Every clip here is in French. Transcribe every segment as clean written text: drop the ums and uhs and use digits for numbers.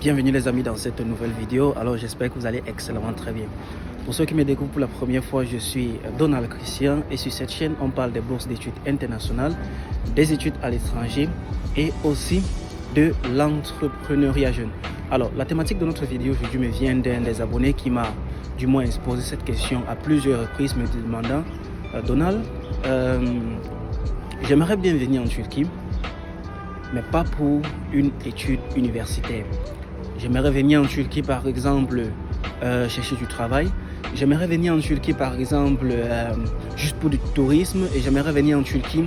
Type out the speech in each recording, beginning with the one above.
Bienvenue les amis dans cette nouvelle vidéo. Alors j'espère que vous allez excellemment très bien. Pour ceux qui me découvrent pour la première fois, je suis Donald Christian et sur cette chaîne on parle des bourses d'études internationales, des études à l'étranger et aussi de l'entrepreneuriat jeune. Alors la thématique de notre vidéo aujourd'hui me vient d'un des abonnés qui m'a du moins posé cette question à plusieurs reprises me demandant Donald, j'aimerais bien venir en Turquie mais pas pour une étude universitaire. J'aimerais venir en Turquie par exemple chercher du travail. J'aimerais venir en Turquie par exemple juste pour du tourisme et j'aimerais venir en Turquie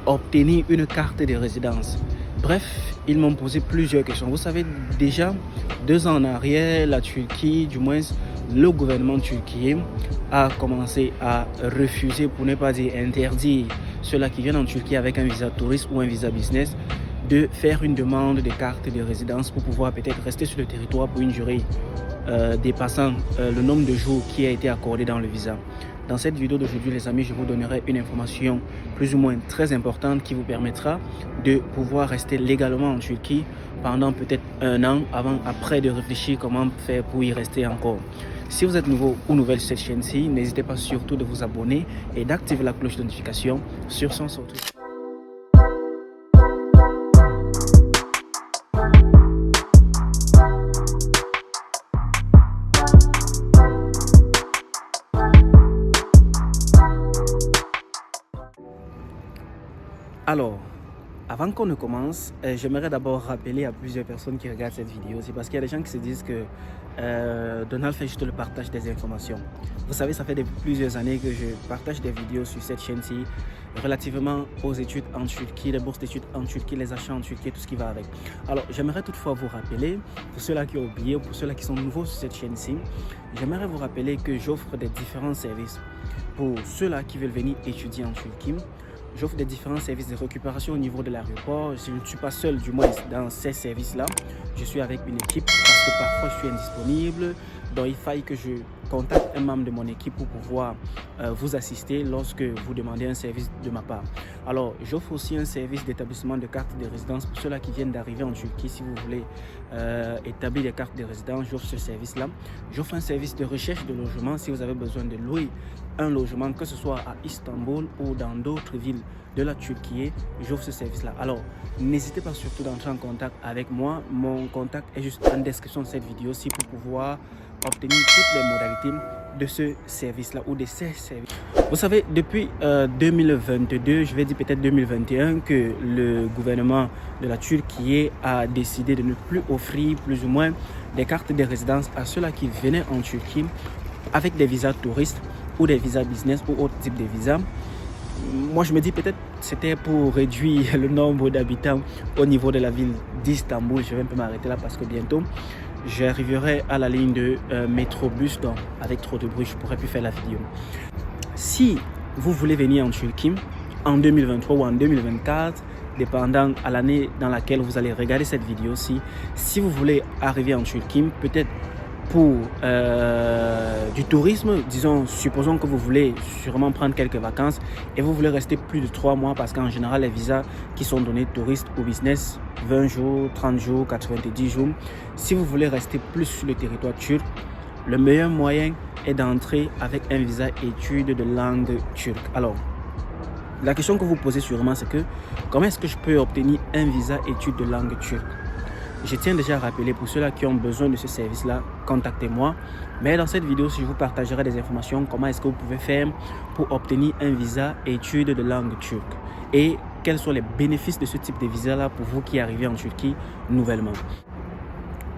obtenir une carte de résidence. Bref, ils m'ont posé plusieurs questions. Vous savez déjà, 2 ans en arrière, la Turquie, du moins le gouvernement turquie a commencé à refuser, pour ne pas dire interdire, ceux-là qui viennent en Turquie avec un visa touriste ou un visa business de faire une demande de carte de résidence pour pouvoir peut-être rester sur le territoire pour une durée dépassant le nombre de jours qui a été accordé dans le visa. Dans cette vidéo d'aujourd'hui les amis, je vous donnerai une information plus ou moins très importante qui vous permettra de pouvoir rester légalement en Turquie pendant peut-être 1 an après de réfléchir comment faire pour y rester encore. Si vous êtes nouveau ou nouvelle sur cette chaîne-ci, n'hésitez pas surtout de vous abonner et d'activer la cloche de notification sur son surtout. Alors, avant qu'on ne commence, j'aimerais d'abord rappeler à plusieurs personnes qui regardent cette vidéo, c'est parce qu'il y a des gens qui se disent que Donald fait juste le partage des informations. Vous savez, ça fait plusieurs années que je partage des vidéos sur cette chaîne-ci relativement aux études en Turquie, les bourses d'études en Turquie, les achats en Turquie, tout ce qui va avec. Alors, j'aimerais toutefois vous rappeler, pour ceux-là qui ont oublié, pour ceux-là qui sont nouveaux sur cette chaîne-ci, j'aimerais vous rappeler que j'offre des différents services pour ceux-là qui veulent venir étudier en Turquie. J'offre des différents services de récupération au niveau de l'aéroport. Je ne suis pas seul, du moins, dans ces services-là. Je suis avec une équipe parce que parfois je suis indisponible. Donc, il faille que je contacte un membre de mon équipe pour pouvoir vous assister lorsque vous demandez un service de ma part. Alors, j'offre aussi un service d'établissement de cartes de résidence pour ceux-là qui viennent d'arriver en Turquie. Si vous voulez établir des cartes de résidence, j'offre ce service-là. J'offre un service de recherche de logement si vous avez besoin de louer un logement, que ce soit à Istanbul ou dans d'autres villes de la Turquie, j'offre ce service-là. Alors, n'hésitez pas surtout d'entrer en contact avec moi. Mon contact est juste en description de cette vidéo-ci pour pouvoir obtenir toutes les modalités de ce service-là ou de ces services. Vous savez, depuis 2022, je vais dire peut-être 2021, que le gouvernement de la Turquie a décidé de ne plus offrir plus ou moins des cartes de résidence à ceux-là qui venaient en Turquie avec des visas touristes ou des visas business ou autre type de visa. Moi je me dis peut-être c'était pour réduire le nombre d'habitants au niveau de la ville d'Istanbul. Je vais un peu m'arrêter là parce que bientôt j'arriverai à la ligne de métrobus, donc avec trop de bruit je ne pourrai plus faire la vidéo. Si vous voulez venir en Turquie en 2023 ou en 2024, dépendant à l'année dans laquelle vous allez regarder cette vidéo-ci, si vous voulez arriver en Turquie, peut-être pour du tourisme, disons, supposons que vous voulez sûrement prendre quelques vacances et vous voulez rester plus de 3 mois parce qu'en général les visas qui sont donnés touristes ou business, 20 jours, 30 jours, 90 jours. Si vous voulez rester plus sur le territoire turc, le meilleur moyen est d'entrer avec un visa études de langue turque. Alors, la question que vous posez sûrement c'est que comment est-ce que je peux obtenir un visa études de langue turque? Je tiens déjà à rappeler pour ceux-là qui ont besoin de ce service-là, contactez-moi. Mais dans cette vidéo, je vous partagerai des informations comment est-ce que vous pouvez faire pour obtenir un visa études de langue turque et quels sont les bénéfices de ce type de visa-là pour vous qui arrivez en Turquie nouvellement.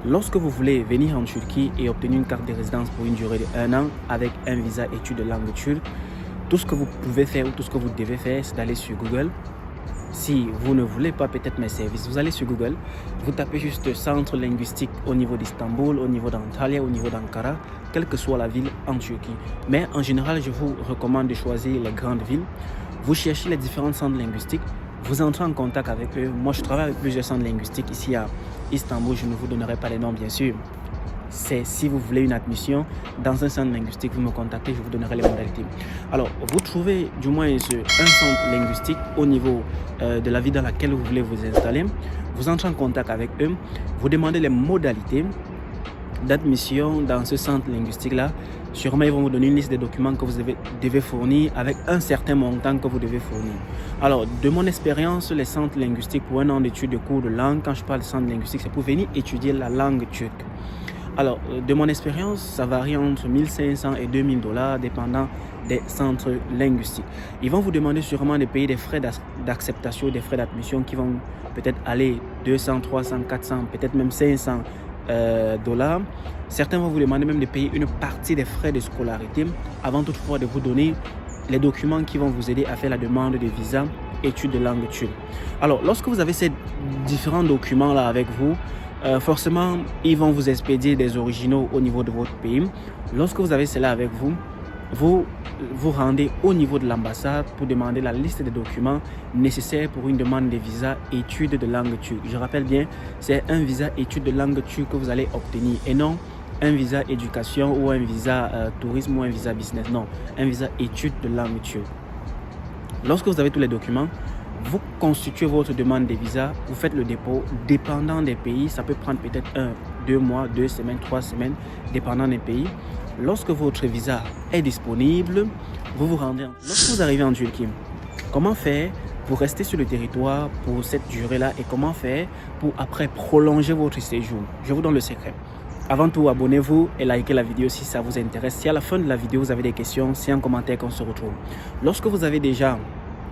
Lorsque vous voulez venir en Turquie et obtenir une carte de résidence pour une durée de 1 an avec un visa études de langue turque, tout ce que vous pouvez faire ou tout ce que vous devez faire, c'est d'aller sur Google. Si vous ne voulez pas peut-être mes services, vous allez sur Google, vous tapez juste centre linguistique au niveau d'Istanbul, au niveau d'Antalya, au niveau d'Ankara, quelle que soit la ville en Turquie. Mais en général, je vous recommande de choisir les grandes villes. Vous cherchez les différents centres linguistiques, vous entrez en contact avec eux. Moi, je travaille avec plusieurs centres linguistiques ici à Istanbul, je ne vous donnerai pas les noms bien sûr. c'est si vous voulez une admission dans un centre linguistique, vous me contactez, je vous donnerai les modalités. Alors, vous trouvez du moins un centre linguistique au niveau de la ville dans laquelle vous voulez vous installer. Vous entrez en contact avec eux, vous demandez les modalités d'admission dans ce centre linguistique-là. Sûrement, ils vont vous donner une liste des documents que vous devez fournir avec un certain montant que vous devez fournir. Alors, de mon expérience, les centres linguistiques pour un an d'études de cours de langue, quand je parle de centre linguistique, c'est pour venir étudier la langue turque. Alors, de mon expérience, ça varie entre 1500 et 2000 $, dépendant des centres linguistiques. Ils vont vous demander sûrement de payer des frais d'acceptation, des frais d'admission qui vont peut-être aller 200, 300, 400, peut-être même 500 $. Certains vont vous demander même de payer une partie des frais de scolarité avant toutefois de vous donner les documents qui vont vous aider à faire la demande de visa études de langue turque. Alors, lorsque vous avez ces différents documents là avec vous, forcément, ils vont vous expédier des originaux au niveau de votre pays. Lorsque vous avez cela avec vous, vous vous rendez au niveau de l'ambassade pour demander la liste des documents nécessaires pour une demande de visa études de langue turque. Je rappelle bien, c'est un visa études de langue turque que vous allez obtenir et non un visa éducation ou un visa tourisme ou un visa business. Non, un visa études de langue turque. Lorsque vous avez tous les documents, vous constituez votre demande de visa, vous faites le dépôt. Dépendant des pays, ça peut prendre peut-être 1, 2 mois, 2 semaines, 3 semaines, dépendant des pays. Lorsque votre visa est disponible, vous vous rendez. Lorsque vous arrivez en Turquie, comment faire pour rester sur le territoire pour cette durée-là et comment faire pour après prolonger votre séjour? Je vous donne le secret. Avant tout, abonnez-vous et likez la vidéo si ça vous intéresse. Si à la fin de la vidéo, vous avez des questions, c'est en commentaire qu'on se retrouve. Lorsque vous avez déjà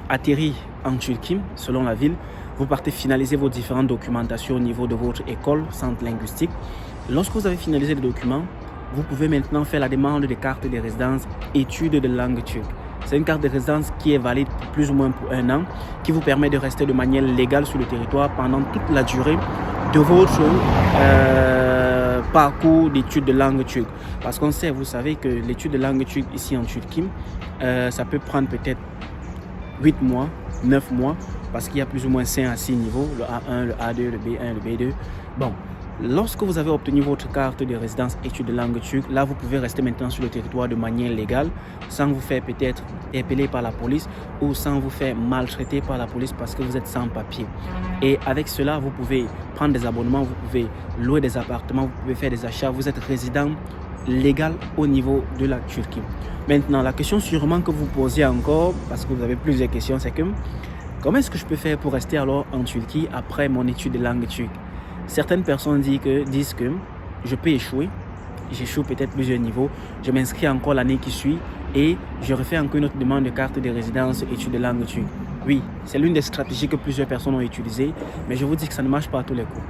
atterri en Turquie, selon la ville, vous partez finaliser vos différentes documentations au niveau de votre école, centre linguistique. Lorsque vous avez finalisé les documents, vous pouvez maintenant faire la demande de carte de résidence études de langue turque. C'est une carte de résidence qui est valide plus ou moins pour 1 an, qui vous permet de rester de manière légale sur le territoire pendant toute la durée de votre parcours d'études de langue turque. Parce qu'on sait, vous savez que l'étude de langue turque ici en Turquie, ça peut prendre peut-être 8 mois, 9 mois, parce qu'il y a plus ou moins 5 à 6 niveaux, le A1, le A2, le B1, le B2. Bon, lorsque vous avez obtenu votre carte de résidence études de langue turque, là vous pouvez rester maintenant sur le territoire de manière légale, sans vous faire peut-être épeler par la police ou sans vous faire maltraiter par la police parce que vous êtes sans papier. Et avec cela, vous pouvez prendre des abonnements, vous pouvez louer des appartements, vous pouvez faire des achats, vous êtes résident légal au niveau de la Turquie. Maintenant, la question sûrement que vous posez encore, parce que vous avez plusieurs questions, c'est que comment est-ce que je peux faire pour rester alors en Turquie après mon étude de langue turque? Certaines personnes disent que je peux échouer, j'échoue peut-être plusieurs niveaux, je m'inscris encore l'année qui suit et je refais encore une autre demande de carte de résidence études de langue turque. Oui, c'est l'une des stratégies que plusieurs personnes ont utilisées, mais je vous dis que ça ne marche pas à tous les coups.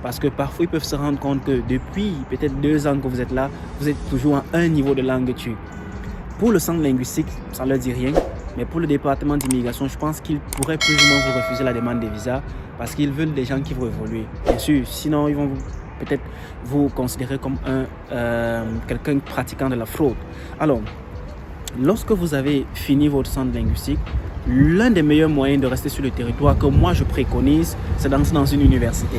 Parce que parfois, ils peuvent se rendre compte que depuis peut-être 2 ans que vous êtes là, vous êtes toujours à un niveau de langue turque. Pour le centre linguistique, ça ne leur dit rien. Mais pour le département d'immigration, je pense qu'ils pourraient plus ou moins vous refuser la demande de visa parce qu'ils veulent des gens qui vont évoluer. Bien sûr, sinon ils vont peut-être vous considérer comme quelqu'un pratiquant de la fraude. Alors, lorsque vous avez fini votre centre linguistique, l'un des meilleurs moyens de rester sur le territoire que moi je préconise, c'est dans une université.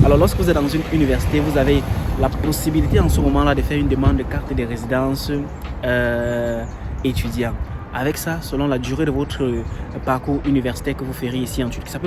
Alors lorsque vous êtes dans une université, vous avez la possibilité en ce moment-là de faire une demande de carte de résidence étudiant. Avec ça, selon la durée de votre parcours universitaire que vous ferez ici en Turquie, ça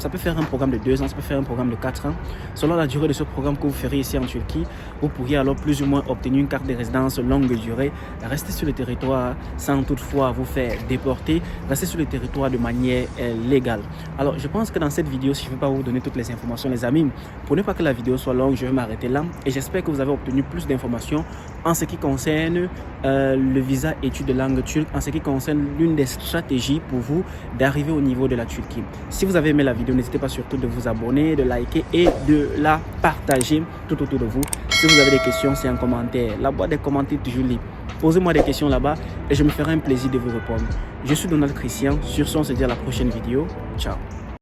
peut faire un programme de 2 ans, ça peut faire un programme de 4 ans. Selon la durée de ce programme que vous ferez ici en Turquie, vous pourriez alors plus ou moins obtenir une carte de résidence longue durée, rester sur le territoire sans toutefois vous faire déporter, rester sur le territoire de manière légale. Alors, je pense que dans cette vidéo, si je ne vais pas vous donner toutes les informations, les amis, pour ne pas que la vidéo soit longue, je vais m'arrêter là et j'espère que vous avez obtenu plus d'informations en ce qui concerne le visa études de langue turque, en ce qui concerne l'une des stratégies pour vous d'arriver au niveau de la Turquie. Si vous avez aimé la vidéo, n'hésitez pas surtout de vous abonner, de liker et de la partager tout autour de vous. Si vous avez des questions, c'est en commentaire. La boîte des commentaires est toujours libre. Posez-moi des questions là-bas et je me ferai un plaisir de vous répondre. Je suis Donald Christian. Sur ce, on se dit à la prochaine vidéo. Ciao.